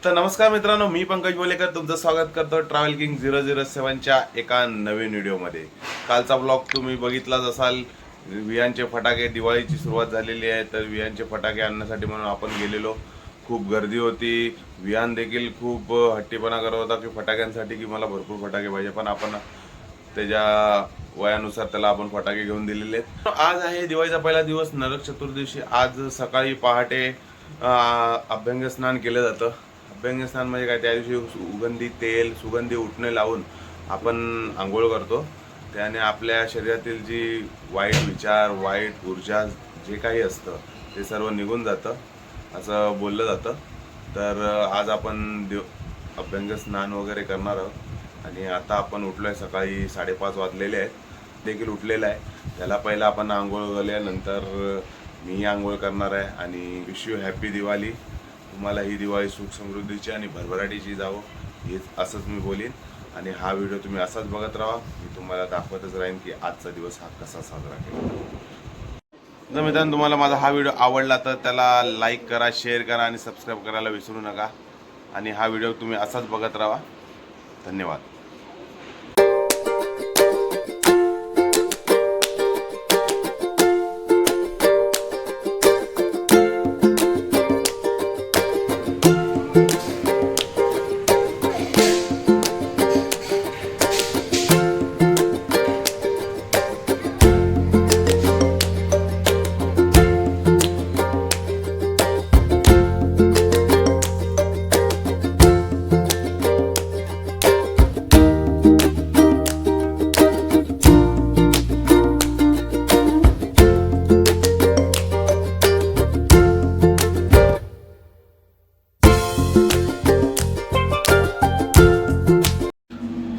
तर नमस्कार मित्रांनो, मी पंकज बोलेकर तुमचं स्वागत करतो ट्रॅव्हल किंग 007च्या एका नवीन व्हिडिओमध्ये। कालचा ब्लॉग तुम्ही बघितलाच असाल। वियांचे फटाके, दिवाळीची सुरुवात झालेली आहे, तर वियांचे फटाके आणण्यासाठी म्हणून आपण गेलेलो। खूप गर्दी होती। वियान देखील खूप हट्टीपणा करत होता की फटाक्यांसाठी की मला भरपूर फटाके पाहिजे, पण आपण त्याच्या वयानुसार त्याला आपण फटाके घेऊन दिलेले आहेत। आज आहे दिवाळीचा पहिला दिवस, नरक चतुर्दशी। आज सकाळी पहाटे अभ्यंग स्नान केलं जातं। अभ्यंग स्नान म्हणजे काय, त्या दिवशी सुगंधी तेल, सुगंधी उटणे लावून आपण आंघोळ करतो। त्याने आपल्या शरीरातील जी वाईट विचार, वाईट ऊर्जा जे काही असतं ते सर्व निघून जातं असं बोललं जातं। तर आज आपण अभ्यंग स्नान वगैरे करणार आहोत आणि आता आपण उठलोय, सकाळी 5:30 वाजलेले आहेत, देखील उठलेला आहे। त्याला पहिला आपण आंघोळ घाल्यानंतर मी आंघोळ करणार आहे आणि विश यू हॅपी दिवाळी। तुम्हाला ही दिवाळी सुख समृद्धीची आणि भरभराटीची जावो, हेच असंच मी बोलीन। आणि हा व्हिडिओ तुम्ही असाच बघत राहा, मी तुम्हाला दाखवतच राहीन की आजचा दिवस हा कसा साजरा केला। जर मित्रांनो तुम्हाला माझा हा व्हिडिओ आवडला तर त्याला लाईक करा, शेअर करा आणि सबस्क्राईब करायला विसरू नका। आणि हा व्हिडिओ तुम्ही असाच बघत राहा। धन्यवाद।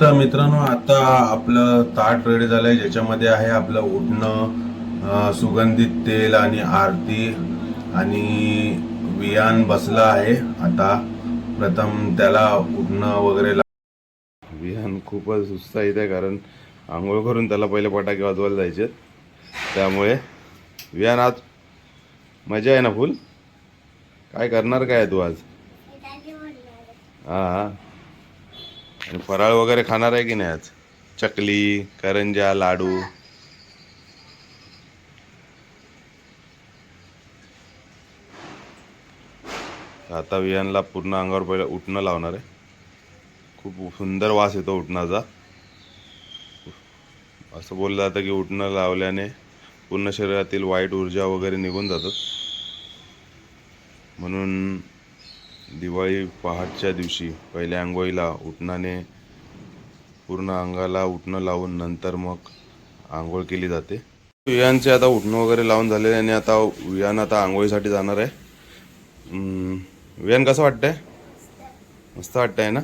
तर मित्रांनो, आता आपलं ताट रेडी झालंय, ज्याच्यामध्ये आहे आपलं उटणं, सुगंधित तेल आणि आरती। आणि वियान बसला आहे। आता प्रथम त्याला उटणं वगैरे वियान खूपच उत्साहित आहे, कारण आंघोळ करून त्याला पहिले फटाके वाजवायला जायचे। त्यामुळे वियान आज मजा आहे ना फुल? काय करणार काय तू आज? हा, आणि फराळ वगैरे खाणार आहे की नाही आज? चकली, करंजा, लाडू। आता वियानला पूर्ण अंगावर पहिलं उटणं लावणार आहे। खूप सुंदर वास येतो उटणाचा। असं बोललं जातं की उटणं लावल्याने पूर्ण शरीरातील वाईट ऊर्जा वगैरे निघून जातात। म्हणून दिवाळी पहाटच्या दिवशी पहिल्या आंघोळीला उटणाने पूर्ण अंगाला उटणं लावून नंतर मग आंघोळ केली जाते। वियानचे आता उटणं वगैरे लावून झाले आणि आता वियान आता आंघोळीसाठी जाणार आहे। वियान कसं वाटतंय? मस्त वाटतंय ना?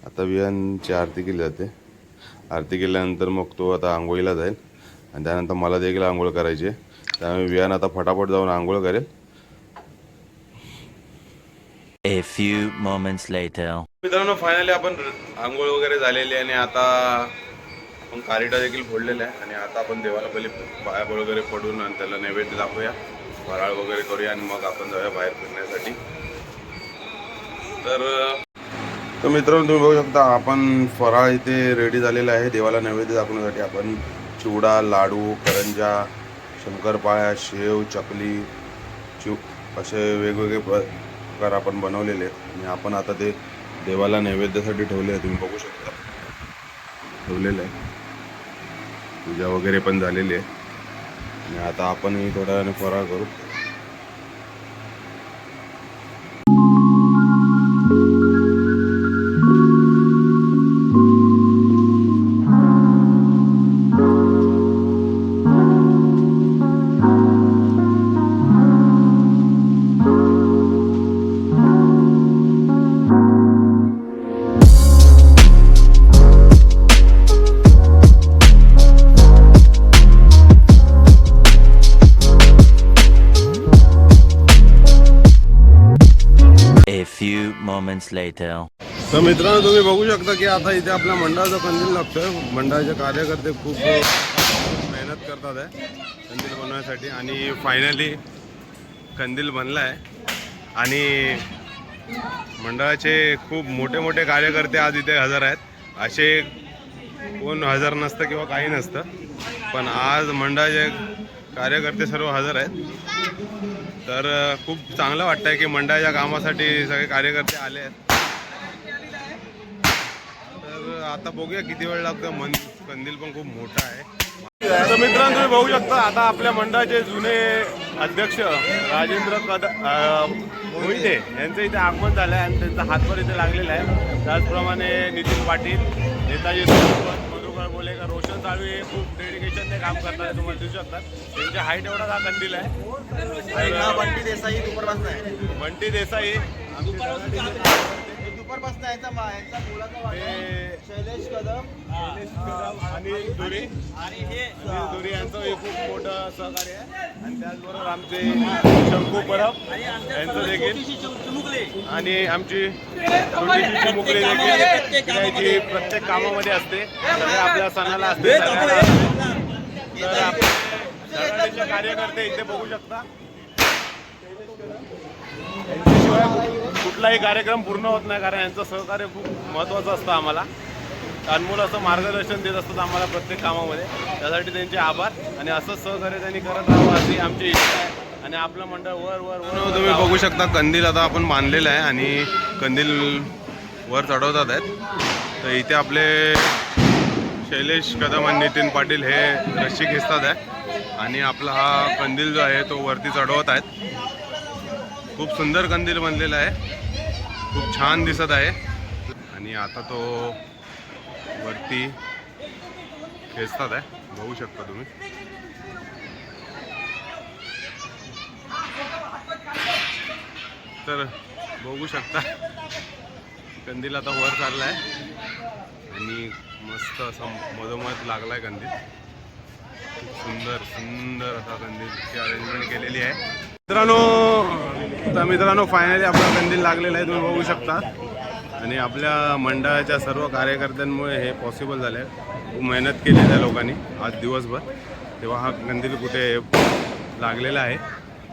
आता वियानची आरती केली जाते। आरती केल्यानंतर मग तो आता आंघोळीला जाईल आणि त्यानंतर मला देखील आंघोळ करायची आहे। त्यामुळे वियान आता फटाफट जाऊन आंघोळ करेल। A few moments later. मित्रांनो, फायनली आपण आंघोळ वगैरे झालेली आहे आणि आता आपण कारिटा देखील फोडलेला आहे। आणि आता आपण देवाला पहिले पाया वगैरे पडून आणि त्याला नैवेद्य दाखवूया, फराळ वगैरे करूया आणि मग आपण जाऊया बाहेर फिरण्यासाठी। तर मित्रांनो, तुम्ही बघू शकता आपण फराळ इथे रेडी झालेला आहे। देवाला नैवेद्य दाखवण्यासाठी आपण चिवडा, लाडू, करंजा, शंकरपाळ्या, शेव, चकली, असे वेगवेगळे प्रकार आपण बनवलेले आहेत आणि आपण आता ते देवाला नैवेद्यासाठी ठेवले आहे। तुम्ही बघू शकता ठेवलेलं आहे। पूजा वगैरे पण झालेली आहे आणि आता आपणही थोड्या वेळाने फराळ करू। few moments later. तर मित्रांनो, तुम्ही बघू शकता की आता इथे आपल्या मंडळाचा कंदील लागतोय। मंडळाचे कार्यकर्ते खूप मेहनत करतात आहे कंदील बनवण्यासाठी आणि फायनली कंदील बनला आहे। आणि मंडळाचे खूप मोठे मोठे कार्यकर्ते आज इथे हजर आहेत. असे कोण हजर नसतं किंवा काही नसतं, पण आज मंडळाचे कार्यकर्ते सर्व हजर आहेत. तर खूप चांगलं वाटतंय की मंडळाच्या कामासाठी सगळे कार्यकर्ते आले आहेत. तर आता बघूया किती वेळ लागतो. कंदील पण खूप मोठा आहे. तर मित्रांनो तुम्ही बघू शकता आता आपल्या मंडळाचे जुने अध्यक्ष राजेंद्र मोहिते यांचं इथे आगमन झालं आहे आणि त्यांचा हातभर इथे लागलेला आहे. त्याचप्रमाणे नितीन पाटील, नेताजी मधुकर बोलेकर, रोशन साळवी हे खूप डेडिकेशनने काम करतात. तुम्हाला दिसू शकतात त्यांच्या हाईट एवढा हा कंदील आहे. बंटी देसाई दुपारपासून आहे. बंटी देसाई दुपारपासून यांचा मुलाचा वाटा शैलेश कदम आणि दुरी दुरी यांचं हे खूप मोठं सहकार्य आहे. आणि त्याचबरोबर आमचे शंकू परब यांचं देखील आणि आमची छोटीशी चिमुकली देखील जी प्रत्येक कामामध्ये असते, आपल्या सणाला असते. तर आपले कार्यकर्ते इथे बघू शकता. यांच्याशिवाय कुठलाही कार्यक्रम पूर्ण होत नाही, कारण यांचं सहकार्य खूप महत्त्वाचं असतं. आम्हाला अनमोल असं मार्गदर्शन देत असतात आम्हाला प्रत्येक कामामध्ये. त्यासाठी त्यांचे आभार आणि असंच सहकार्य त्यांनी करत राहावं अशी आमची इच्छा आहे. आणि आपलं मंडळ वर वर वर तुम्ही बघू शकता कंदील आता आपण बांधलेलं आहे आणि कंदील वर चढवतात आहेत. तर इथे आपले शैलेश कदम आणि नितीन पाटील हे रस्सी खेचतात आहे आणि आपला हा कंदील जो आहे तो वरती चढवत आहेत. खूप सुंदर कंदील बनलेला आहे, खूप छान दिसत आहे. आणि आता तो वरती खेचतात आहे, बघू शकता तुम्ही. तर बघू शकता कंदील आता वर चाललाय आणि मस्त असा मधोमध लागलाय कंदील. खूप सुंदर सुंदर असा कंदीलची अरेंजमेंट केलेली आहे. मित्रांनो फायनली आपला कंदील लागलेला आहे, तुम्ही बघू शकता. आणि आपल्या मंडळाच्या सर्व कार्यकर्त्यांमुळे हे पॉसिबल झालं आहे. खूप मेहनत केली त्या लोकांनी आज दिवसभर, तेव्हा हा कंदील कुठे लागलेला आहे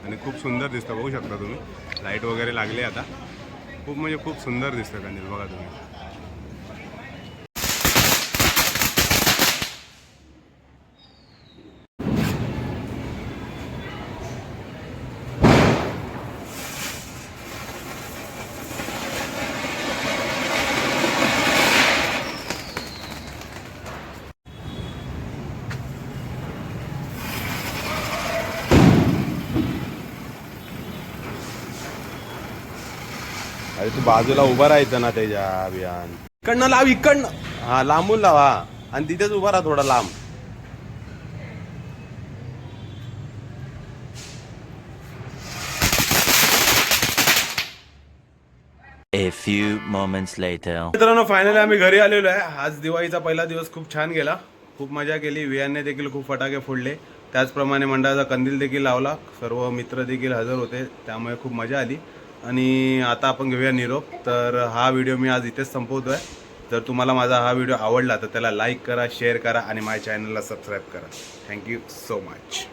आणि खूप सुंदर दिसतं. बघू शकता तुम्ही, लाईट वगैरे लागली आता. खूप म्हणजे खूप सुंदर दिसतं कंदील, बघा तुम्ही. अरे तू बाजूला उभा राहायचं ना त्याच्या अभियान. इकडनं लाव, इकडनं. हा लांबून लावा आणि तिथेच उभा राहा थोडा लांब. A few moments later. मित्रांनो फायनली आम्ही घरी आलेलो आहे. आज दिवाळीचा पहिला दिवस खूप छान गेला, खूप मजा केली. वियांने देखील खूप फटाके फोडले, त्याचप्रमाणे मंडळाचा कंदील देखील लावला. सर्व मित्र देखील हजर होते, त्यामुळे खूप मजा आली. आणि आता आपण घेऊया निरोप. तर हा व्हिडिओ मी आज इथेच संपवतोय. जर तुम्हाला माझा हा व्हिडिओ आवडला तर त्याला लाईक करा, शेअर करा आणि माझ्या चॅनलला सबस्क्राईब करा. Thank you so much.